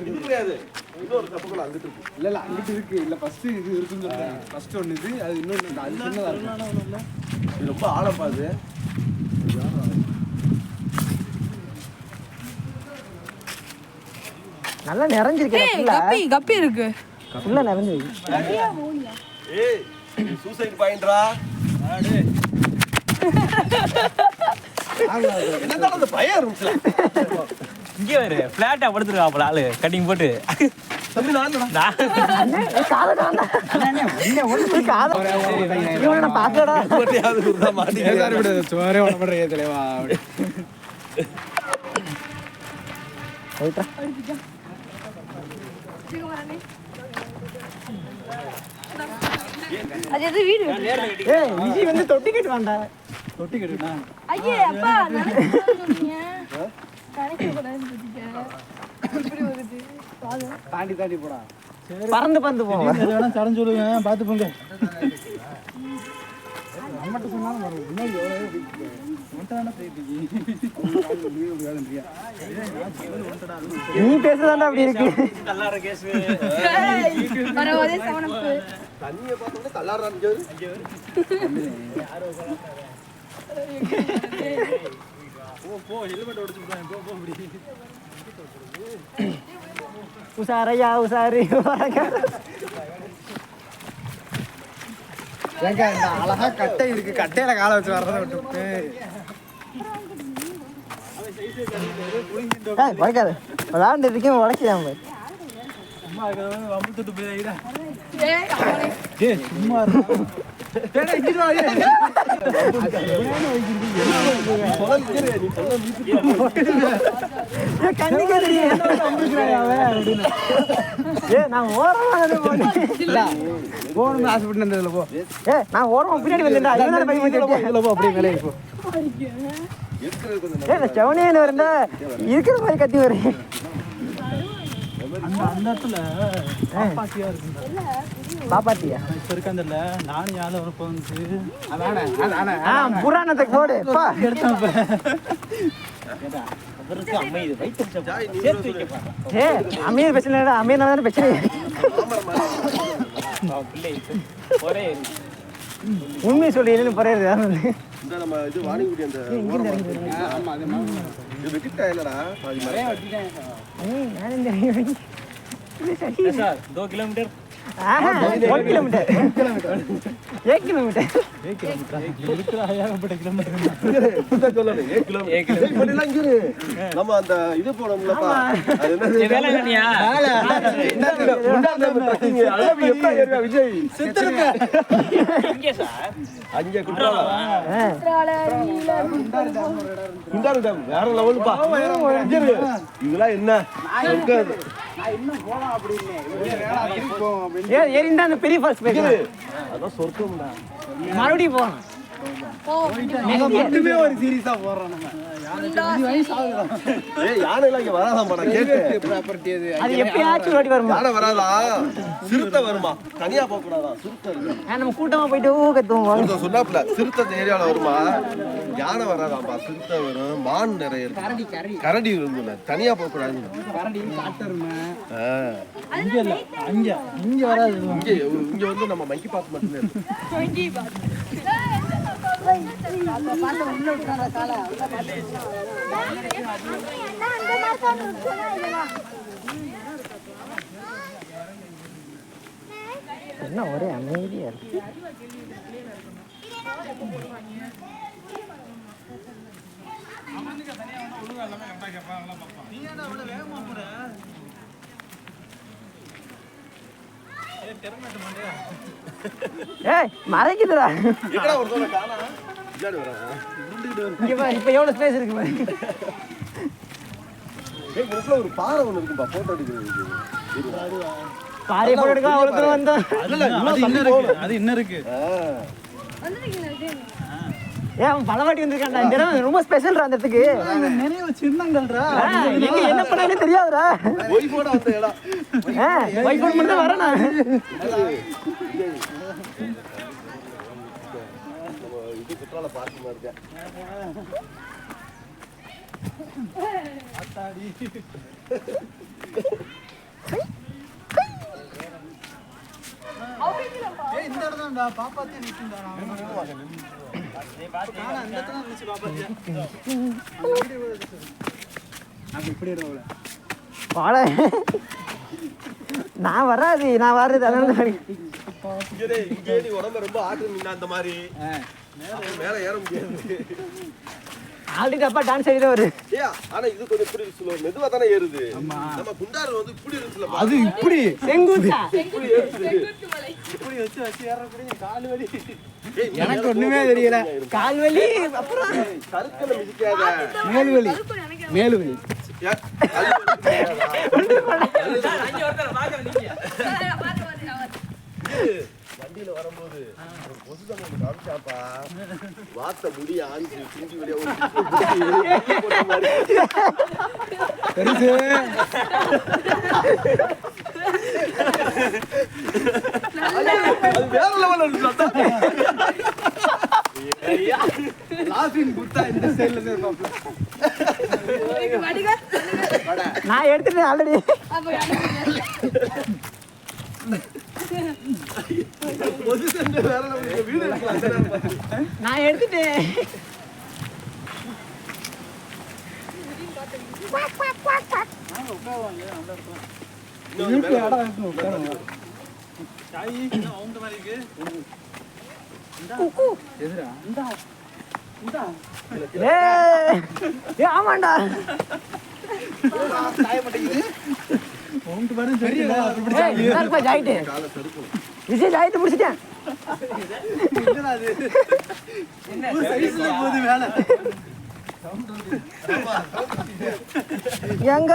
இது கிடையாது. இன்னொரு தப்புகள் அங்கிட்டு இருக்கு. இல்ல அங்கிட்டு இருக்கு. இல்ல ஃபர்ஸ்ட் இது இருக்குன்னு சொல்றேன். ஃபர்ஸ்ட் ஒன்னு இது, அது இன்னொன்னு அது சின்னதா இருக்கு. இது ரொம்ப ஆழப்பா இது. நல்லா நிறைஞ்சிருக்கு. கப்பி இருக்கு. ஃபுல்லா நிறைஞ்சிருக்கு. ஏய் சூசைட் பாயிண்ட்ரா. என்னடா அந்த பயம் இருந்துச்சு. இங்கே வரு ஃபிளாட்டா படுத்துருக்காப்புல ஆளு கட்டிங் போட்டு. தம்பி நான் சோரே உன பண்றீங்க தலைவா. அது எது வீடு? ஏய் விஜய் வந்து தொட்டி கட்டுவான்டா. தொட்டி கட்டுனா ஐயே அப்பா நினைச்சீங்க. நினைக்க கூடாதுன்னு சொல்லிட்டீங்க. இப்படி வருது. தாண்டி தாண்டி போடா. பறந்து பறந்து போவோம். எது வேணா சரண் சொல்லுங்க, பார்த்து போங்க. நம்மகிட்ட சொன்னாலும் வரும். முன்னாடி நீ பேசுதாண்டா அப்படி இருக்கு. பரவாயில்லை சவனப்பு. தண்ணியை பார்த்தோம்னா கல்லாடுறான்னு உசாரையா உசாரி ஏங்க இந்த அழகா கட்டை இருக்கு. கட்டையில காலை வச்சு வர்றதை விட்டு உடைக்காது. விளாண்டு இருக்கேன் உடைக்கலாம். சும்மா வம்புத்துட்டு போயிடா. ஏய் அவளே. சும்மா நான் ஓரமா போகணும்னு ஆசைப்பட்டு இருந்ததுல போ. நான் ஓரமா பின்னாடி வந்துட்டா அப்படியே மேலே போ. செவனேன்னு இருந்தா இருக்கிற மாதிரி கத்தி வரேன். அந்த இடத்துல பாப்பாத்தியா இருக்கு. பாப்பாத்தியா இப்ப இருக்காந்தல்ல நானும் யாரும் வரப்போ வந்து புராணத்துக்கு போடு அமீர் பிரச்சனை இல்லை. அமீர் தானே பிரச்சனை. உண்மையை சொல்லி போறது இந்த நம்ம இது வாணிகுடி அந்த இது வெட்டிட்டா இல்லடா பாதி மரம். சார் 2 किलोमीटर 1 किलोमीटर 1 किलोमीटर நம்ம அந்த இது போனோம்லப்பா அது என்ன வேளாங்கண்ணியா விஜய் இங்கே சார் அங்கே குற்றாலம் வேற லெவலுப்பா. இதெல்லாம் என்ன ஏறிண்டா அந்த பெரிய ஃபால்ஸ் போயிடுது. அதான் சொர்க்கம்டா. மறுபடியும் போகணும். மட்டுமே ஒரு சீரியஸா போடுறோம் நம்ம. ஏய் யானை எல்லாம் இங்க வராதாம்ப்பா நான் கேட்டேன். அது எப்பயாச்சும் ஓடி வருமா? யானை வராதா? சிறுத்தை வருமா? தனியா போக கூடாதா? சிறுத்தை இருக்கு. நம்ம கூட்டமா போயிட்டு கத்துவோம். ஒருத்தன் சொன்னாப்ல சிறுத்தை இந்த ஏரியால வருமா? யானை வராதாம்பா, சிறுத்தை வரும், மான் நிறைய இருக்கு, கரடி வருங்க, தனியா போக கூடாது. இங்க வராது. இங்க வந்து நம்ம மங்கி பாத்து மட்டும்தான் என்ன ஒரே அமைதியா இருக்கு. ஏய் மறைக்குதுடா. எங்கடா ஒருத்தவன காணா? இங்க வராங்க. இங்க பாரு இப்ப எவ்வளவு ஸ்பேஸ் இருக்கு பாரு. ஏய் இதுல ஒரு பாறை ஒன்னு இருக்குப்பா, போட்டோ எடுக்கிறதுக்கு. பாறை போட்டு எடுக்க அவ்வளவு தூரம் வந்தோம். அது இன்னும் இருக்கு. வந்துட்டீங்களா? ஏன் அவன் பல வாட்டி வந்திருக்கான்டா இந்த இடம் ரொம்ப ஸ்பெஷல்ரா அந்த இடத்துக்கு நிறைய சின்னங்கள்ரா எங்க என்ன பண்ணானே தெரியாதுடா ஒய்ஃபோட வந்த இடம் வைஃபோன் மட்டும் வரேன் நான் இது குற்றால பார்க்க இருக்கேன் இந்த இடம்டா பாப்பாத்தே நிக்கும்டா அந்த இடத்துல நிச்சு பாப்பாத்தே நான் இப்படி இருக்கல வாழ நான் வராது நான் வர்றது அதனால இங்கே நீ உடம்ப ரொம்ப ஆட்டு அந்த மாதிரி மேல ஏற முடியாது ஆல்ரெடி அப்பா டான்ஸ் ஆடிட்டு வரு ஏ ஆனா இது கொஞ்சம் இப்படி ஸ்லோ மெதுவா தானே ஏறுது நம்ம குண்டாறு வந்து இப்படி இருக்குல அது இப்படி செங்குத்தா இப்படி ஏறுது இப்படி வச்சு ஏறக்கூடிய கால் வலி எனக்கு ஒண்ணுமே தெரியல கால் வலி அப்புறம் சறுக்கல மிதிக்காத மேல் வலி வண்டியில வரும்போது ஒரு பொது தமிழ் காமிச்சாப்பா வாத்த முடி ஆஞ்சி சிந்தி வழியா போட்ட மாதிரி பெருசு அது வேற லெவல்ல இருக்கு லாஃபிங் குத்தா இந்த ஸ்டைல்ல இருப்பாப்ல நான் எடுத்துட்டேன் ஆல்ரெடி பொசிஷன் வேற லெவல்ல வீடு இருக்கலாம் நான் எடுத்துட்டேன் வீட்டுல இடம் இருக்கு உட்காருங்க சாய் என்ன ஓம்ட மாதிரி இருக்கு எதுடா இந்தா ஏய் ஆமாண்டா சாய மாட்டேங்குது ஓம்ட மாதிரி தெரியல அப்படி என்னப்பா ஜாயிட்டு விஜய் ஜாயிட்டு முடிச்சிட்டேன் என்னடா அது ஒரு சைஸ்ல போகுது வேலை எங்க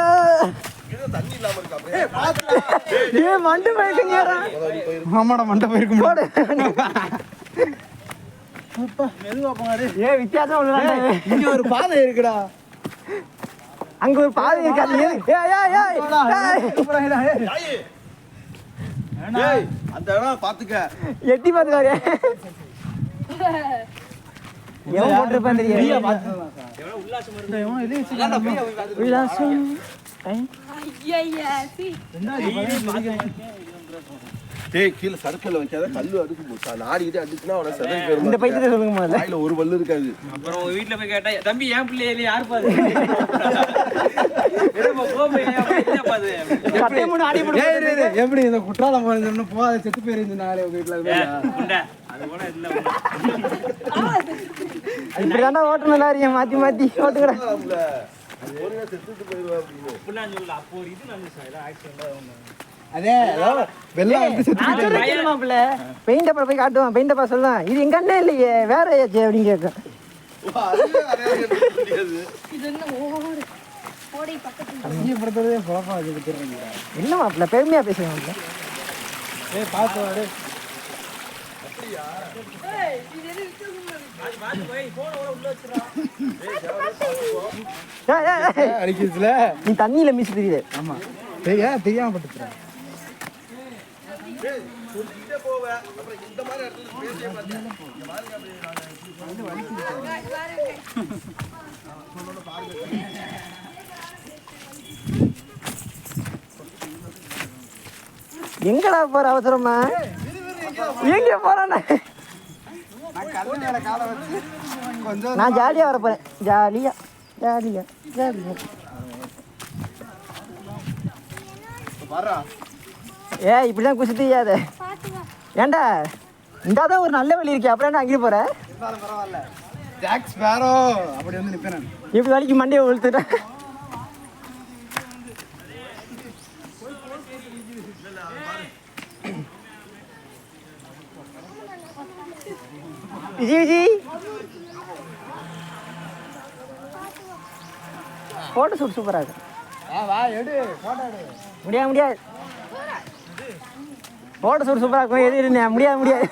தண்ணி இல்லாம இருக்கு அப்படியே ஏ மண்டு போயிருக்கீங்கடா ஆமாடா மண்டை போயிருக்கும் போடு அப்பா மெதுவா போனாரு ஏ வித்தியாசம் உள்ளடா இங்க ஒரு பாதை இருக்குடா அங்க ஒரு பாதை இருக்கு அது ஏய் ஏய் அந்த இடம் பாத்துக்க எட்டி பாத்துக்காரு எவன் போட்டிருப்பான் தெரியும் உல்லாசம் டேய் கீழ சர்க்கிள்ல வைக்காத கல்லு அடிச்சு நாடிக்கிட்டே அடிச்சுனா அவன செதறி போயிரும் இந்த பைத்தியத்தை சொல்லுங்க முதல்ல வாயில ஒரு பல்லு இருக்காது அப்புறம் உங்க வீட்டுல போய் கேட்டா தம்பி ஏன் பிள்ளைய யார் பாது பாது சட்டையை மூணு ஆடி போடு எப்படி இந்த குற்றாலம் போயிருந்தோம்னு போகாத செத்து போயிருந்த நாளே உங்க வீட்டுல அது கூட இல்ல இப்படிதாண்டா ஓட்டணும் லாரியை மாத்தி மாத்தி ஓட்டுக்கிறேன் ஒருங்க செத்துட்டு போயிருவா அப்படின்னு இப்படிலாம் சொல்லல அப்போ ஒரு இது நடந்துச்சு ஆக்சிடென்ட் அதே வெள்ளம் வந்து செத்து நான் சொல்றேன் மாப்பிள்ள பெயிண்ட் அப்பா போய் காட்டுவான் பெயிண்ட் அப்பா சொல்லுவான் இது எங்க அண்ணே இல்லையே வேற ஏச்சு அப்படின்னு கேட்கும் அதுவே நிறைய முடியாது அங்கேயப்படுத்துறதே குழப்பம் அது விட்டுறீங்க என்ன மாப்பிள்ள பெருமையா பேசுவேன் மாப்பிள்ள ஏய் பார்த்து வாடு அடிக்கிறதுல நீ தண்ணியில மிஸ் தெரியுது ஆமா தெரியாம பட்டுறேன் சொல்லிட்டே போவேன் அப்புறம் இந்த மாதிரி இடத்துல பேசியே பார்த்தேன் இந்த மாதிரி எங்கடா போற அவசரமா எங்க போறானே நான் ஜாலியா வர போறேன் ஜாலியா ஜாலியா ஜாலியா ஏ இப்படிதான் குசி தெரியாத ஏண்டா இந்தாதான் ஒரு நல்ல வழி இருக்கே அப்புறம் என்ன அங்கே போற பரவாயில்ல ஜாக் ஸ்பேரோ அப்படி வந்து நிப்பேன் நான் இப்படி வலிக்கு மண்டையை உழுத்துட்டேன் விஜய் விஜய் போட்டோ ஷூட் சூப்பரா இருக்கு வா எடு போட்டோ எடு முடியாது முடியாது போட்டோ ஷூட் சூப்பரா இருக்கும் எது முடியாது முடியாது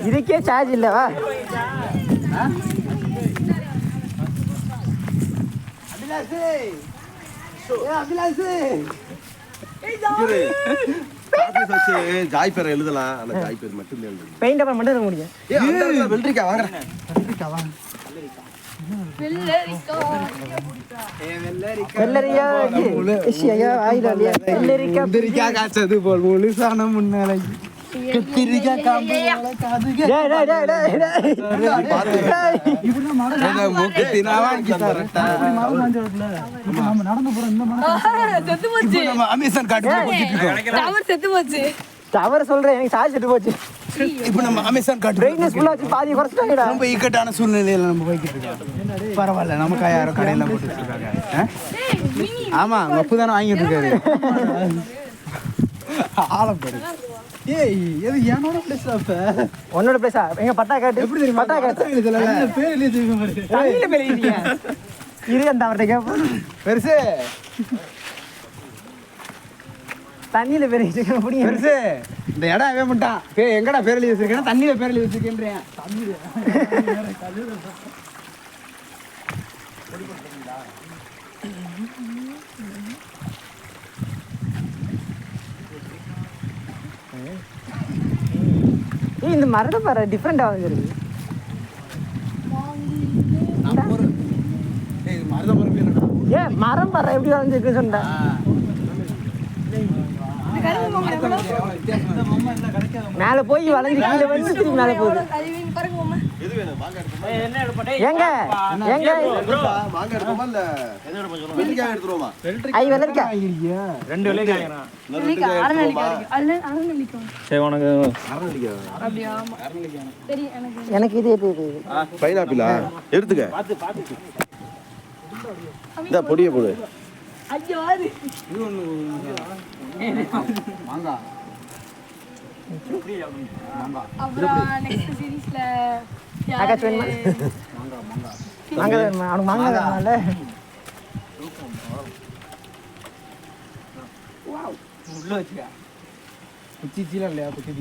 இதுக்கே சார்ஜ் இல்லவா? ஜாய் பேர் எழுதலாம். ஆனா ஜாய் பேர் மட்டும் பெயிண்ட் அப்புறம் மட்டும் எழுத முடியும். வெள்ளரிக்கா வாங்குறேன். வெள்ளரியா ஐயா ஆயிரம் இல்லையா? வெள்ளரிக்கா காய்ச்சது போல் முழுசான முன்னாலை அமேசான் காட்டு தவறு சொல்றேன், எனக்கு சார்ஜ் செத்து போச்சு. இப்போ நம்ம அமேசான் காட்டு பிரைட்னஸ் ஃபுல்லா வச்சு பாதி குறைச்சிட்டாங்கடா. ரொம்ப இக்கட்டான சூழ்நிலையில நம்ம போய்கிட்டு இருக்கோம். பரவாயில்ல, நமக்கு யாரும் கடையில போட்டு வச்சிருக்காங்க. ஆமா, உங்க அப்பு தானே வாங்கிட்டு இருக்காரு. ஆளப்படு. ஏய், எது என்னோட பிளேஸ் அப்ப? உன்னோட பிளேஸா? எங்க பட்டா காட்டு. எப்படி தெரியுமா? பட்டா காட்டு. இதுல பேர் எழுதி வச்சிருக்காங்க. தண்ணியில பேர் எழுதியா? இரு அந்த அவர்கிட்ட கேப்போம். பெருசு தண்ணியில பேர் எழுதிருக்கேன். புரியுது பெருசு இந்த இடம் அவன் பண்ணிட்டான். எங்கடா பேர் எழுதி வச்சிருக்கேன்? தண்ணியில பேர் எழுதி வச்சிருக்கேன்றேன். இந்த மரத்தை பாரு, டிஃப்ரெண்டா வந்துருக்கு. ஏன் மரம் பாரு எப்படி வளைஞ்சிருக்கு சொன்னா? மேல போய் வளைஞ்சு கீழே வந்து திரும்பி மேல போகுது. எங்க எங்க மாங்காய் எடுப்போமா இல்ல வெள்ளரிக்காய் எடுத்துருவோமா? ஐ வெள்ளரிக்கா. 2 வெள்ளரிக்காய் சரி உனக்கு எனக்கு இது இது பைனாப்பிளா எடுத்துக்க. இந்த பொடியை போடு. மாங்காய் ஆகாஷ் வேணுமா? மாங்காய் வேணுமா? அவனுக்கு மாங்காய் வேணும்ல. உள்ள வச்சுக்க. குச்சி சீல இல்லையா? குச்சி